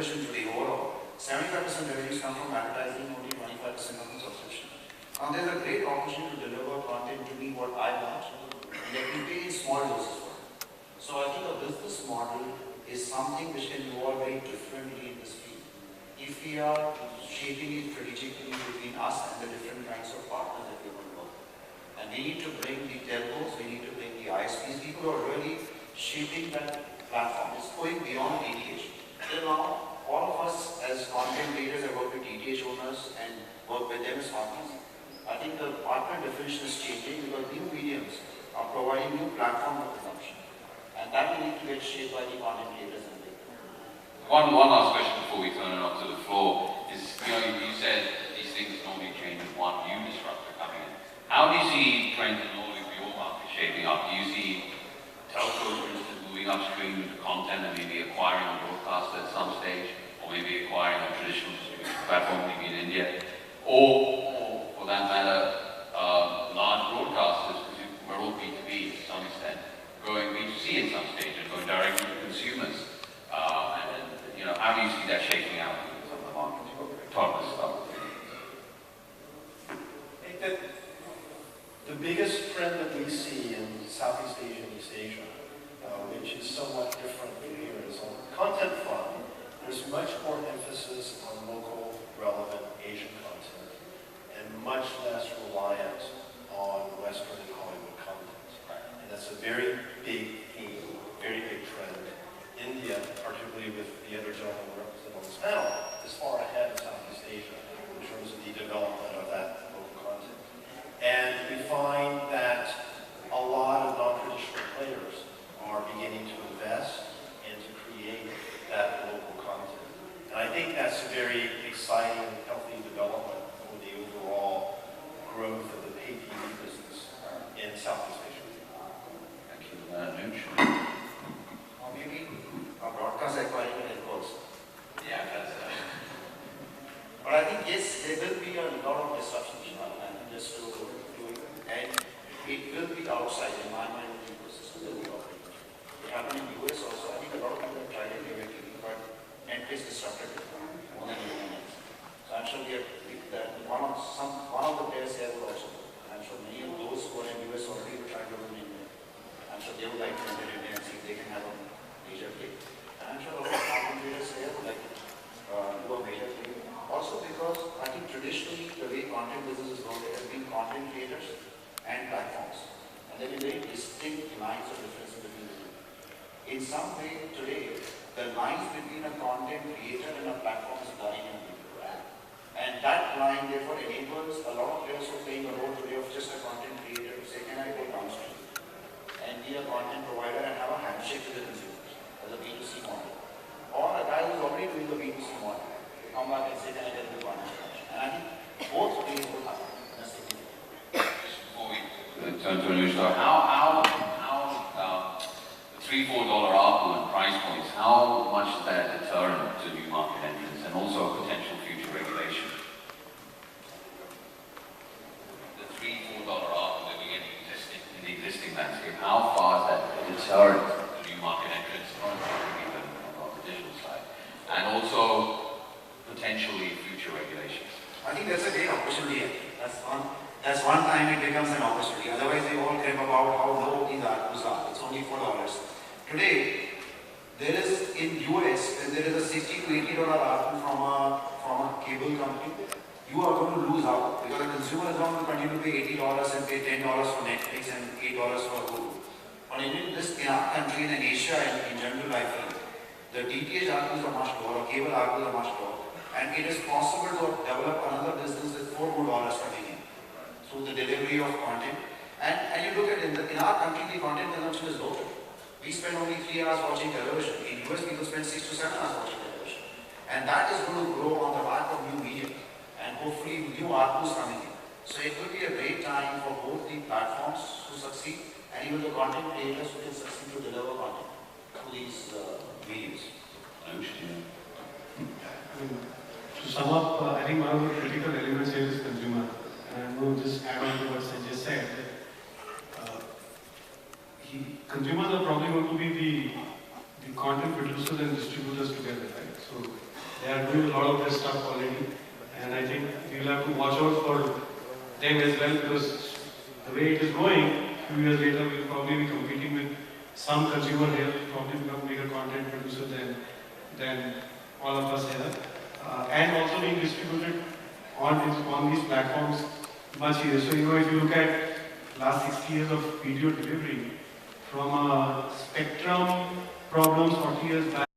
television today overall, 75% revenues come from advertising, only 25% come from subscription. Now there's a great opportunity to deliver content to me what I want, and let me pay in small doses for it. So I think a business model is something which can evolve very differently in this field. If we are shaping it strategically between us and the different kinds of partners that we are going to work with. And we need to bring the telcos, we need to bring the ISPs, people who are really shaping that platform. It's going beyond DTH. Till now, all of us as content creators have worked with DTH owners and work with them as partners. I think the partner definition is changing because new mediums are providing new platform for consumption. And that will need to get shaped by the content creators and the One last question before we turn it up to the floor is, you said these things normally change with one new disruptor coming in. How do you see trends in all of your market shaping up? Do you see telcos, for instance, moving upstream to content and maybe acquiring a broadcaster at some stage, or maybe acquiring a traditional distribution platform, maybe in India, or for that matter, large broadcasters, because we're all B2B to some extent, going B2C at some stage and going directly to consumers. How do you see that shaking out in some of the markets? Talk us about. I think that the biggest trend that we see in Southeast Asia and East Asia, which is somewhat different from here, is on the content front. There's much more emphasis on local, relevant Asian content, and much less reliance on Western and Hollywood content. And that's a very big theme, very big trend. India, particularly with the other gentleman represented on this panel, is far ahead of Southeast Asia in terms of the development of that local content. And we find that a lot of non-traditional players are beginning to invest and to create that local content. And I think that's a very exciting and healthy development for the overall growth of the pay TV business in Southeast Asia. Thank you, Nuj. maybe a broadcast acquiring telcos. Yeah, that's But I think yes, there will be a lot of disruption and just to do it, and it will be outside in my mind the ecosystem that we operate. It happened in the US also. I think a lot of people have tried it eventually, but Netflix disrupted it more than anyone else. So I'm sure one of the players here will also do. I'm sure many of those who are in the US already tried to do it in India. I'm sure they would like to enter India and see if they can have a major play. And I'm sure a lot of content creators here would like to do a major play. Also because I think traditionally the way content business is going, there has been content creators and platforms. And there are very distinct lines of difference between the two. In some way today, the lines between a content creator and a platform is blurring and people. And that line therefore enables a lot of players who are playing a role today of just a content creator to say, can I go downstream and be a content provider and have a handshake with the consumers as a B2C model. Or a guy who's already doing the B2C model, come back and say, can I get the content? And I think both ways will happen in a significant way. Just before we turn to a new start, how the $3-4 ARPU and price points, how much is that a deterrent to new market entrants and also potential future regulation? The $3-4 ARPU that we get in the existing landscape, how far is that a deterrent to new market entrants on the digital side? And also potentially future regulations. I think that's a great opportunity. That's one time it becomes an opportunity. Otherwise, we all crib about how low these ARPUs are. It's only $4. Today, there is in US, when there is a $60 to $80 ARPU from a cable company, you are going to lose out because the consumer is going to continue to pay $80 and pay $10 for Netflix and $8 for Hulu. But in our country and in Asia and in general, I feel the DTH ARPUs are much lower, or cable ARPUs are much lower. And it is possible to develop another business with $4 more coming in through the delivery of content. And you look at in our country, the content consumption is low. We spend only 3 hours watching television. In US, people spend 6 to 7 hours watching television. And that is going to grow on the back of new media and hopefully new ARPUs coming in. So it will be a great time for both the platforms to succeed and even the content creators who can succeed to deliver content to these mediums. To sum up, I think one of the critical elements here is consumer. And I'm going to just add on to what Sanjay said. Consumers are probably going to be the content producers and distributors together, right? So They are doing a lot of their stuff already, and I think we will have to watch out for them as well, because the way it is going, a few years later we will probably be competing with some consumer here, probably become bigger content producer than all of us here, and also being distributed on these platforms much easier. So if you look at last 60 years of video delivery, from Spectrum problems 40 years back.